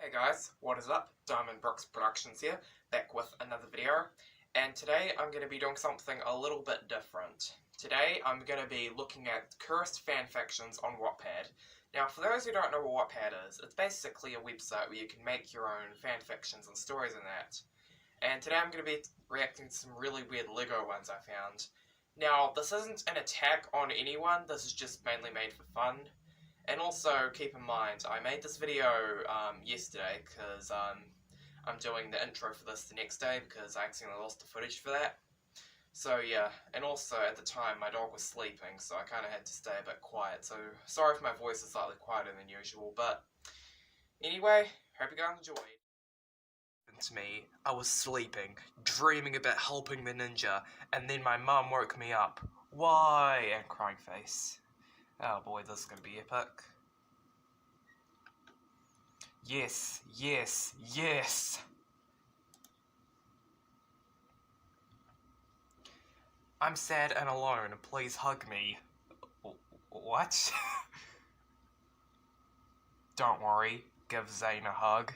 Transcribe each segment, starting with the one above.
Hey guys, what is up? Diamond Brooks Productions here, back with another video, and today I'm going to be doing something a little bit different. Today I'm going to be looking at cursed fanfictions on Wattpad. Now for those who don't know what Wattpad is, it's basically a website where you can make your own fanfictions and stories in that. And today I'm going to be reacting to some really weird Lego ones I found. Now this isn't an attack on anyone, this is just mainly made for fun. And also, keep in mind, I made this video yesterday because I'm doing the intro for this the next day because I accidentally lost the footage for that. So yeah, and also at the time my dog was sleeping, so I kind of had to stay a bit quiet. So sorry if my voice is slightly quieter than usual, but anyway, hope you guys enjoyed. To me, I was sleeping, dreaming about helping the ninja, and then my mum woke me up. Why? And crying face. Oh boy, this is gonna be epic. Yes, yes, yes! I'm sad and alone, please hug me. What? Don't worry, give Zane a hug.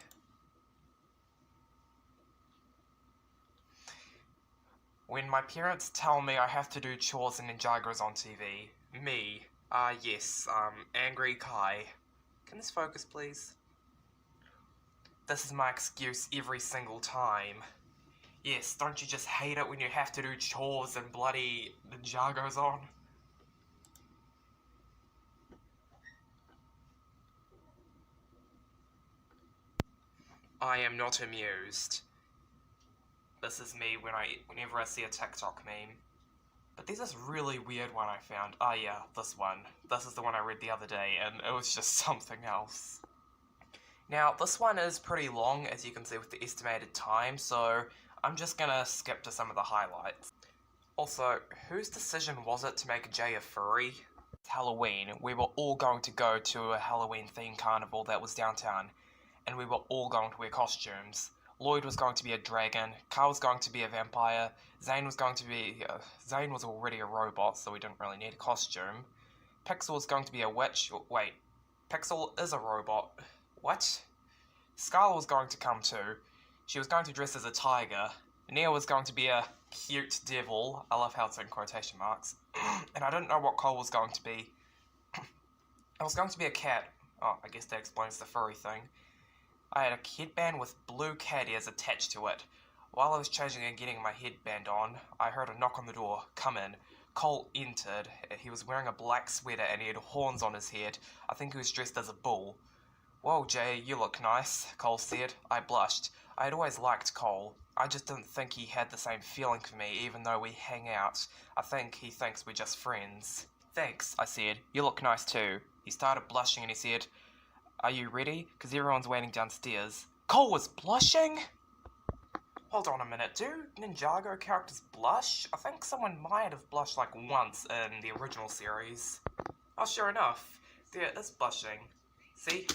When my parents tell me I have to do chores and Ninjago's on TV, me, yes, Angry Kai. Can this focus, please? This is my excuse every single time. Yes, don't you just hate it when you have to do chores and bloody Ninjago's on? I am not amused. This is me whenever I see a TikTok meme. But there's this really weird one I found. Ah yeah, this one. This is the one I read the other day, and it was just something else. Now, this one is pretty long, as you can see with the estimated time, so I'm just gonna skip to some of the highlights. Also, whose decision was it to make Jay a furry? It's Halloween. We were all going to go to a Halloween-themed carnival that was downtown, and we were all going to wear costumes. Lloyd was going to be a dragon, Carl was going to be a vampire, Zane was going to be... Zane was already a robot, so we didn't really need a costume. Pixel was going to be a witch... Wait, Pixel is a robot. What? Scarlet was going to come too. She was going to dress as a tiger. Nia was going to be a cute devil. I love how it's in quotation marks. And I didn't know what Cole was going to be. I was going to be a cat. Oh, I guess that explains the furry thing. I had a headband with blue cat ears attached to it. While I was changing and getting my headband on, I heard a knock on the door. Come in. Cole entered. He was wearing a black sweater and he had horns on his head. I think he was dressed as a bull. Whoa, Jay, you look nice, Cole said. I blushed. I had always liked Cole. I just didn't think he had the same feeling for me, even though we hang out. I think he thinks we're just friends. Thanks, I said. You look nice too. He started blushing and he said, Are you ready? Because everyone's waiting downstairs. Cole was blushing? Hold on a minute, do Ninjago characters blush? I think someone might have blushed like once in the original series. Oh, sure enough. There is blushing. See?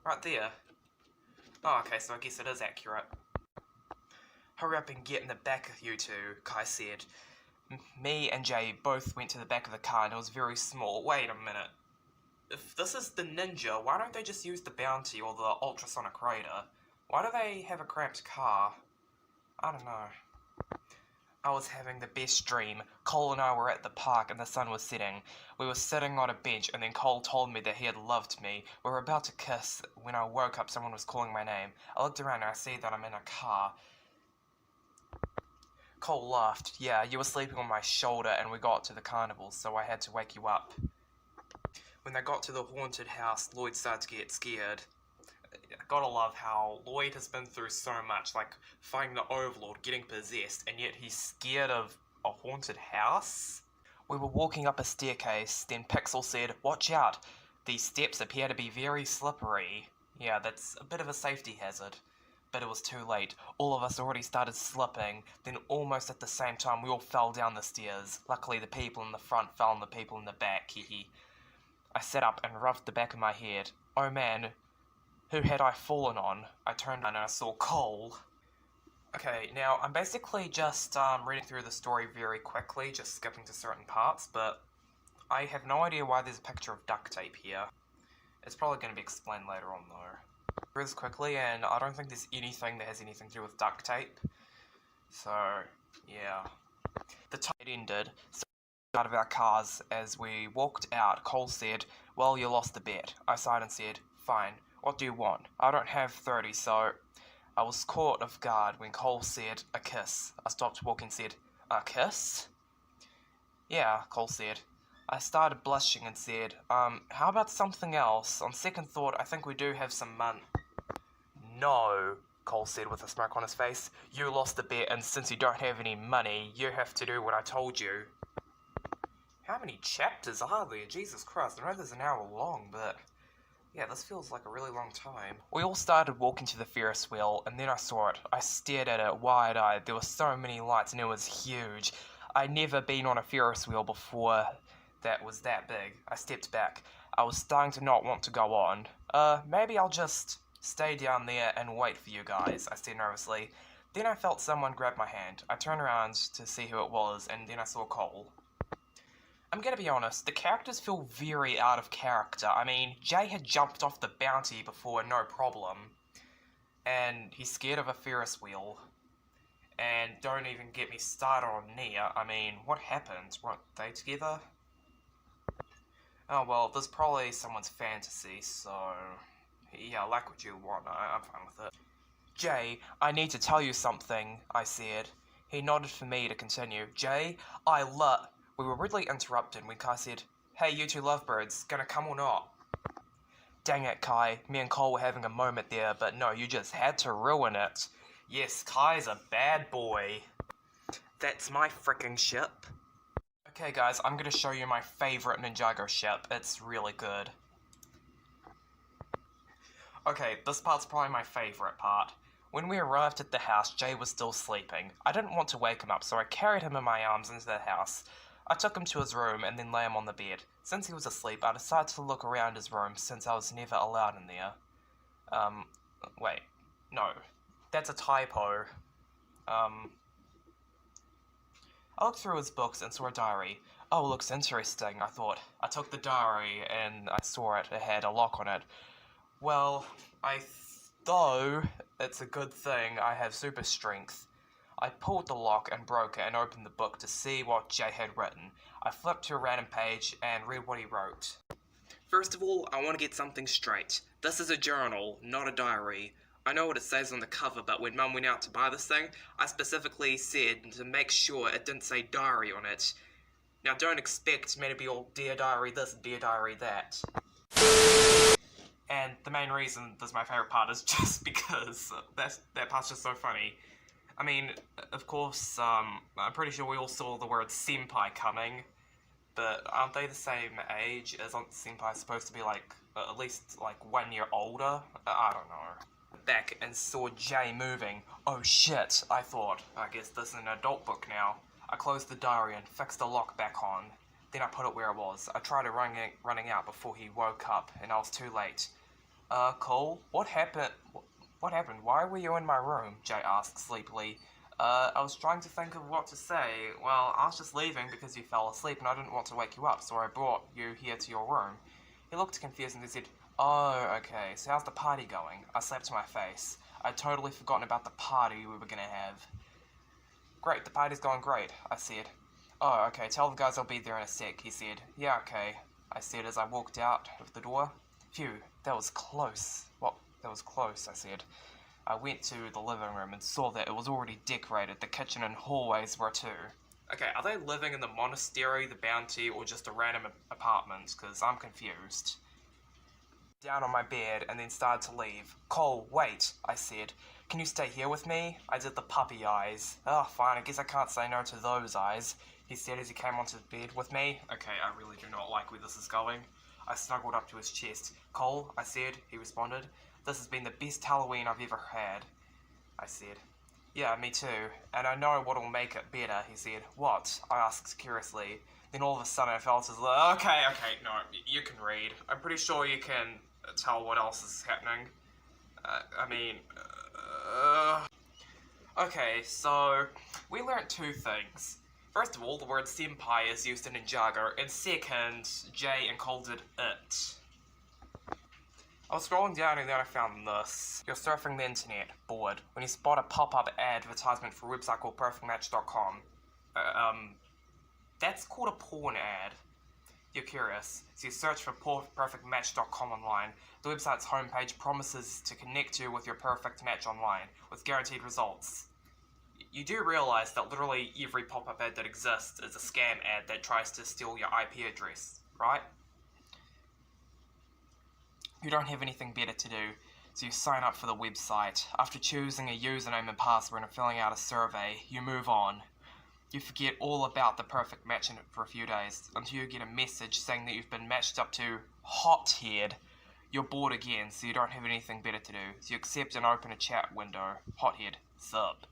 Right there. Oh, okay, so I guess it is accurate. Hurry up and get in the back of you two, Kai said. Me and Jay both went to the back of the car and it was very small. Wait a minute. If this is the ninja, why don't they just use the Bounty or the ultrasonic Raider? Why do they have a cramped car? I don't know. I was having the best dream. Cole and I were at the park and the sun was setting. We were sitting on a bench and then Cole told me that he had loved me. We were about to kiss. When I woke up, someone was calling my name. I looked around and I see that I'm in a car. Cole laughed. Yeah, you were sleeping on my shoulder and we got to the carnival, so I had to wake you up. When they got to the haunted house, Lloyd started to get scared. I gotta love how Lloyd has been through so much, like fighting the Overlord, getting possessed, and yet he's scared of a haunted house? We were walking up a staircase, then Pixel said, Watch out, these steps appear to be very slippery. Yeah, that's a bit of a safety hazard. But it was too late. All of us already started slipping, then almost at the same time we all fell down the stairs. Luckily the people in the front fell on the people in the back, hehe. I sat up and rubbed the back of my head. Oh man, who had I fallen on? I turned and I saw Cole. Okay, now I'm basically just reading through the story very quickly, just skipping to certain parts, but I have no idea why there's a picture of duct tape here. It's probably going to be explained later on though. this quickly, and I don't think there's anything that has anything to do with duct tape. So, yeah. The time ended, so we got out of our cars. As we walked out, Cole said, "Well, you lost the bet." I sighed and said, "Fine, what do you want? I don't have 30, so..." I was caught off guard when Cole said, "A kiss." I stopped walking and said, "A kiss?" "Yeah," Cole said. I started blushing and said, how about something else? On second thought, I think we do have some money." "No," Cole said with a smirk on his face. "You lost the bet, and since you don't have any money, you have to do what I told you." How many chapters are there? Jesus Christ, I know there's an hour long, but... yeah, this feels like a really long time. We all started walking to the Ferris wheel, and then I saw it. I stared at it wide-eyed. There were so many lights, and it was huge. I'd never been on a Ferris wheel before that was that big. I stepped back. I was starting to not want to go on. Maybe I'll just stay down there and wait for you guys," I said nervously. Then I felt someone grab my hand. I turned around to see who it was, and then I saw Cole. I'm gonna be honest, the characters feel very out of character. I mean, Jay had jumped off the bounty before, no problem. And he's scared of a Ferris wheel. And don't even get me started on Nia. I mean, what happened? Weren't they together? Oh well, there's probably someone's fantasy, so... yeah, like what you want, I'm fine with it. "Jay, I need to tell you something," I said. He nodded for me to continue. "Jay, We were rudely interrupted when Kai said, "Hey, you two lovebirds, gonna come or not?" Dang it, Kai. Me and Cole were having a moment there, but no, you just had to ruin it. Yes, Kai's a bad boy. That's my fricking ship. Okay guys, I'm gonna show you my favourite Ninjago ship. It's really good. Okay, this part's probably my favourite part. When we arrived at the house, Jay was still sleeping. I didn't want to wake him up, so I carried him in my arms into the house. I took him to his room and then lay him on the bed. Since he was asleep, I decided to look around his room since I was never allowed in there. Wait. No. That's a typo. I looked through his books and saw a diary. Oh, looks interesting, I thought. I took the diary and I saw it had a lock on it. Well, though it's a good thing I have super strength. I pulled the lock and broke it and opened the book to see what Jay had written. I flipped to a random page and read what he wrote. "First of all, I want to get something straight. This is a journal, not a diary. I know what it says on the cover, but when Mum went out to buy this thing, I specifically said to make sure it didn't say diary on it. Now don't expect me to be all Dear Diary this, Dear Diary that." And the main reason this is my favourite part is just because that part's just so funny. I mean, of course, I'm pretty sure we all saw the word senpai coming, but aren't they the same age? Isn't senpai supposed to be like, at least like 1 year older? I don't know. Back and saw Jay moving. Oh shit, I thought. I guess this is an adult book now. I closed the diary and fixed the lock back on. Then I put it where it was. I tried running out before he woke up, and I was too late. Cole, what happened? What happened? Why were you in my room?" Jay asked sleepily. I was trying to think of what to say. Well, I was just leaving because you fell asleep and I didn't want to wake you up, so I brought you here to your room." He looked confused and he said, "Oh, okay, so how's the party going?" I slapped my face. I'd totally forgotten about the party we were gonna have. "Great, the party's going great," I said. "Oh, okay, tell the guys I'll be there in a sec," he said. "Yeah, okay," I said as I walked out of the door. "Phew, that was close." "What? That was close," I said. I went to the living room and saw that it was already decorated. The kitchen and hallways were too. Okay, are they living in the monastery, the bounty, or just a random apartment? Because I'm confused. Down on my bed and then started to leave. "Cole, wait," I said. "Can you stay here with me?" I did the puppy eyes. "Oh, fine, I guess I can't say no to those eyes," he said as he came onto the bed with me. Okay, I really do not like where this is going. I snuggled up to his chest. "Cole," I said. He responded. "This has been the best Halloween I've ever had," I said. "Yeah, me too. And I know what'll make it better," he said. "What?" I asked curiously. Then all of a sudden I felt as though, okay, no, you can read. I'm pretty sure you can tell what else is happening. Okay, so we learnt two things. First of all, the word senpai is used in Ninjago, and second, Jay and Cole did it. I was scrolling down and then I found this. You're surfing the internet, bored, when you spot a pop-up advertisement for a website called perfectmatch.com. That's called a porn ad. You're curious, so you search for perfectmatch.com online. The website's homepage promises to connect you with your perfect match online, with guaranteed results. You do realize that literally every pop-up ad that exists is a scam ad that tries to steal your IP address, right? You don't have anything better to do, so you sign up for the website. After choosing a username and password and filling out a survey, you move on. You forget all about the perfect match for a few days, until you get a message saying that you've been matched up to Hothead. You're bored again, so you don't have anything better to do, so you accept and open a chat window. Hothead, sup.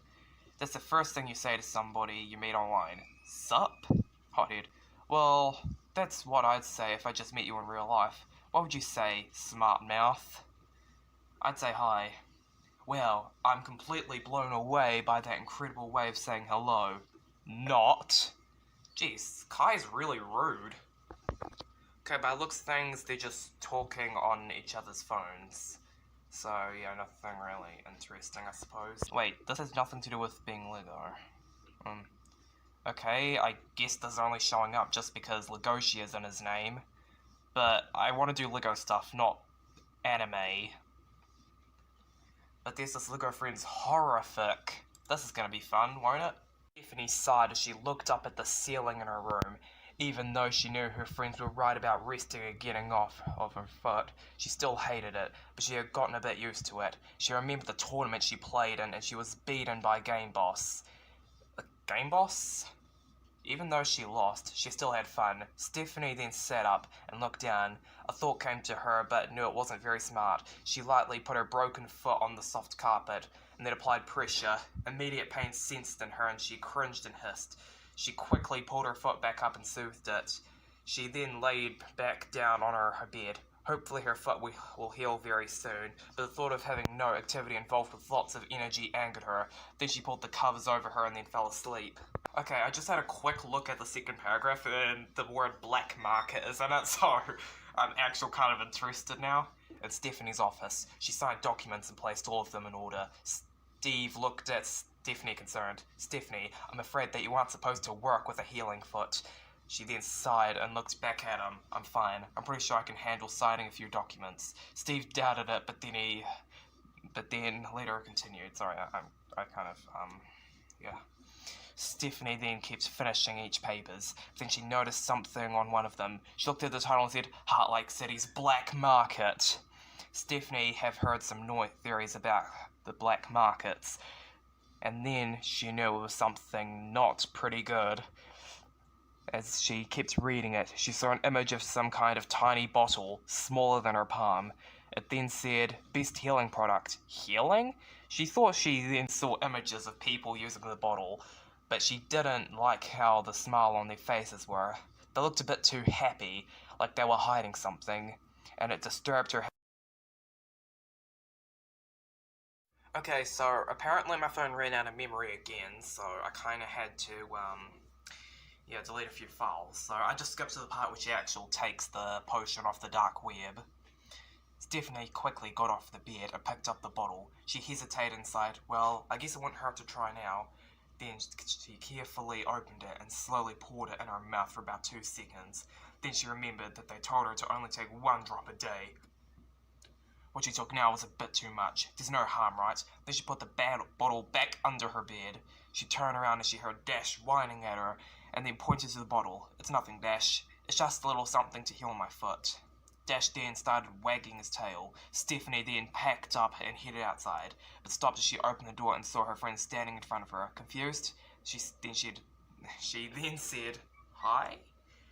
That's the first thing you say to somebody you meet online. Sup? Hothead. Well, that's what I'd say if I just met you in real life. What would you say, smart mouth? I'd say hi. Well, I'm completely blown away by that incredible way of saying hello. Not. Jeez, Kai's really rude. Okay, by looks of things, they're just talking on each other's phones. So, yeah, nothing really interesting, I suppose. Wait, this has nothing to do with being Lego. Okay, I guess this is only showing up just because Legoshi is in his name. But I want to do Lego stuff, not anime. But there's this Lego Friends horrific. This is gonna be fun, won't it? Stephanie sighed as she looked up at the ceiling in her room. Even though she knew her friends were right about resting and getting off of her foot, she still hated it, but she had gotten a bit used to it. She remembered the tournament she played in, and she was beaten by Game Boss. Game Boss? Even though she lost, she still had fun. Stephanie then sat up and looked down. A thought came to her, but knew it wasn't very smart. She lightly put her broken foot on the soft carpet, and then applied pressure. Immediate pain sensed in her, and she cringed and hissed. She quickly pulled her foot back up and soothed it. She then laid back down on her bed. Hopefully her foot will heal very soon, but the thought of having no activity involved with lots of energy angered her. Then she pulled the covers over her and then fell asleep. Okay, I just had a quick look at the second paragraph and the word black market is in it, so I'm actually kind of interested now. At Stephanie's office, she signed documents and placed all of them in order. Steve looked at Stephanie concerned. Stephanie, I'm afraid that you aren't supposed to work with a healing foot. She then sighed and looked back at him. I'm fine. I'm pretty sure I can handle signing a few documents. Steve doubted it, but then later continued. Sorry, I kind of, yeah. Stephanie then kept finishing each papers. Then she noticed something on one of them. She looked at the title and said, Heartlake City's Black Market. Stephanie have heard some theories about the black markets. And then she knew it was something not pretty good. As she kept reading it, she saw an image of some kind of tiny bottle, smaller than her palm. It then said, best healing product. Healing? She thought she then saw images of people using the bottle, but she didn't like how the smile on their faces were. They looked a bit too happy, like they were hiding something, and it disturbed her. Okay, so apparently my phone ran out of memory again, so I kinda had to, delete a few files. So I just skipped to the part where she actually takes the potion off the dark web. Stephanie quickly got off the bed and picked up the bottle. She hesitated and sighed, well, I guess it wouldn't hurt to try now. Then she carefully opened it and slowly poured it in her mouth for about 2 seconds. Then she remembered that they told her to only take 1 drop a day. What she took now was a bit too much. There's no harm, right? Then she put the bottle back under her bed. She turned around and she heard Dash whining at her, and then pointed to the bottle. It's nothing, Dash. It's just a little something to heal my foot. Dash then started wagging his tail. Stephanie then packed up and headed outside, but stopped as she opened the door and saw her friend standing in front of her. Confused? She then said, hi?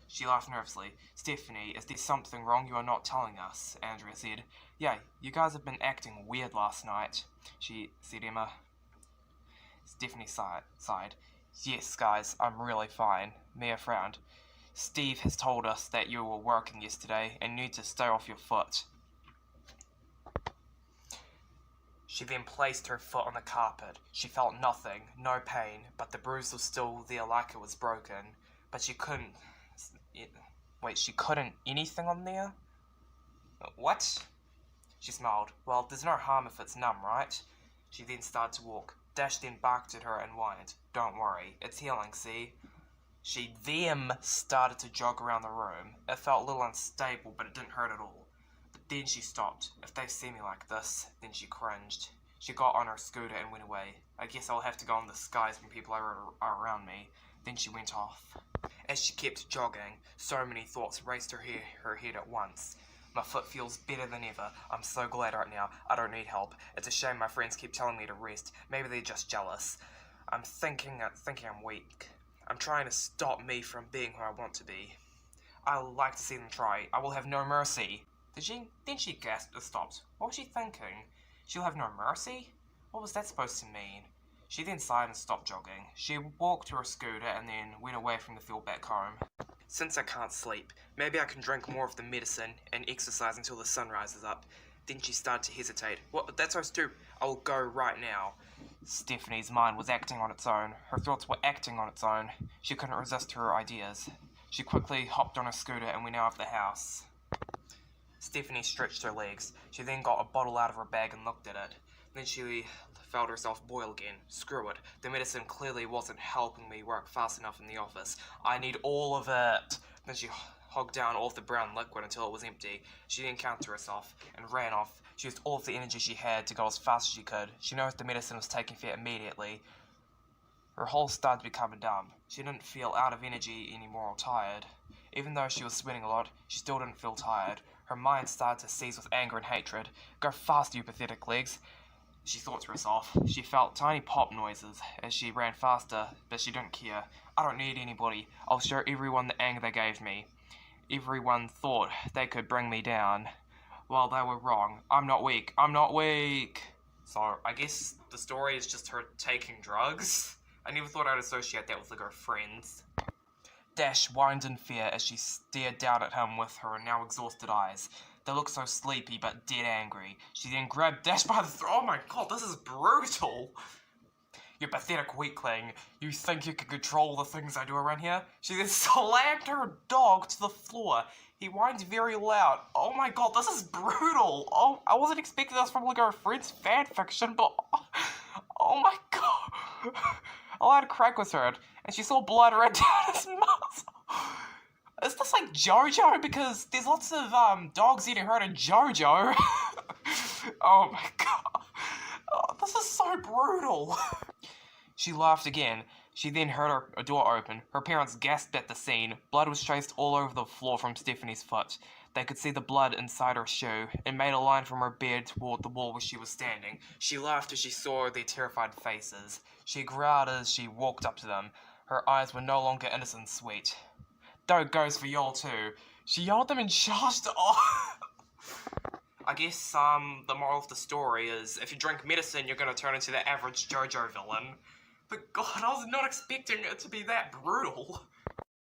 She laughed nervously. Stephanie, is there something wrong you are not telling us? Andrea said. Yeah, you guys have been acting weird last night, she said Emma. Stephanie sighed. Yes, guys, I'm really fine. Mia frowned. Steve has told us that you were working yesterday and need to stay off your foot. She then placed her foot on the carpet. She felt nothing, no pain, but the bruise was still there like it was broken. But she couldn't... Wait, she couldn't anything on there? What? She smiled. Well, there's no harm if it's numb, right? She then started to walk. Dash then barked at her and whined. Don't worry, it's healing, see? She then started to jog around the room. It felt a little unstable, but it didn't hurt at all. But then she stopped. If they see me like this, then she cringed. She got on her scooter and went away. I guess I'll have to go in disguise when people are around me. Then she went off. As she kept jogging, so many thoughts raced her head at once. My foot feels better than ever. I'm so glad right now. I don't need help. It's a shame my friends keep telling me to rest. Maybe they're just jealous. I'm thinking I'm weak. I'm trying to stop me from being who I want to be. I like to see them try. I will have no mercy. Then she gasped and stopped. What was she thinking? She'll have no mercy? What was that supposed to mean? She then sighed and stopped jogging. She walked to her scooter and then went away from the field back home. Since I can't sleep, maybe I can drink more of the medicine and exercise until the sun rises up. Then she started to hesitate. What? That's so stupid. I will go right now. Stephanie's mind was acting on its own. Her thoughts were acting on its own. She couldn't resist her ideas. She quickly hopped on her scooter and went out of the house. Stephanie stretched her legs. She then got a bottle out of her bag and looked at it. Then she felt herself boil again. Screw it. The medicine clearly wasn't helping me work fast enough in the office. I need all of it. Then she hogged down all of the brown liquid until it was empty. She then counted herself and ran off. She used all of the energy she had to go as fast as she could. She noticed the medicine was taking effect immediately. Her whole started becoming dumb. She didn't feel out of energy anymore or tired. Even though she was sweating a lot, she still didn't feel tired. Her mind started to seize with anger and hatred. Go faster, you pathetic legs. She thought to herself. She felt tiny pop noises as she ran faster, but she didn't care. I don't need anybody. I'll show everyone the anger they gave me. Everyone thought they could bring me down. Well, they were wrong. I'm not weak. I'm not weak. So, I guess the story is just her taking drugs. I never thought I'd associate that with her friends. Dash whined in fear as she stared down at him with her now exhausted eyes. They looked so sleepy but dead angry. She then grabbed Dash by the throat. Oh my god, this is brutal! You pathetic weakling. You think you can control the things I do around here? She then slammed her dog to the floor. He whined very loud. Oh my god, this is brutal! Oh, I wasn't expecting this from her friend's fanfiction, but... Oh my god! A loud crack was heard, and she saw blood run down his mouth. Is this like JoJo? Because there's lots of dogs eating her in JoJo. Oh my god. Oh, this is so brutal. She laughed again. She then heard a door open. Her parents gasped at the scene. Blood was traced all over the floor from Stephanie's foot. They could see the blood inside her shoe. It made a line from her bed toward the wall where she was standing. She laughed as she saw their terrified faces. She growled as she walked up to them. Her eyes were no longer innocent and sweet. Dog goes for y'all too. She yelled them and charged off. I guess the moral of the story is if you drink medicine, you're gonna turn into the average JoJo villain. But god, I was not expecting it to be that brutal.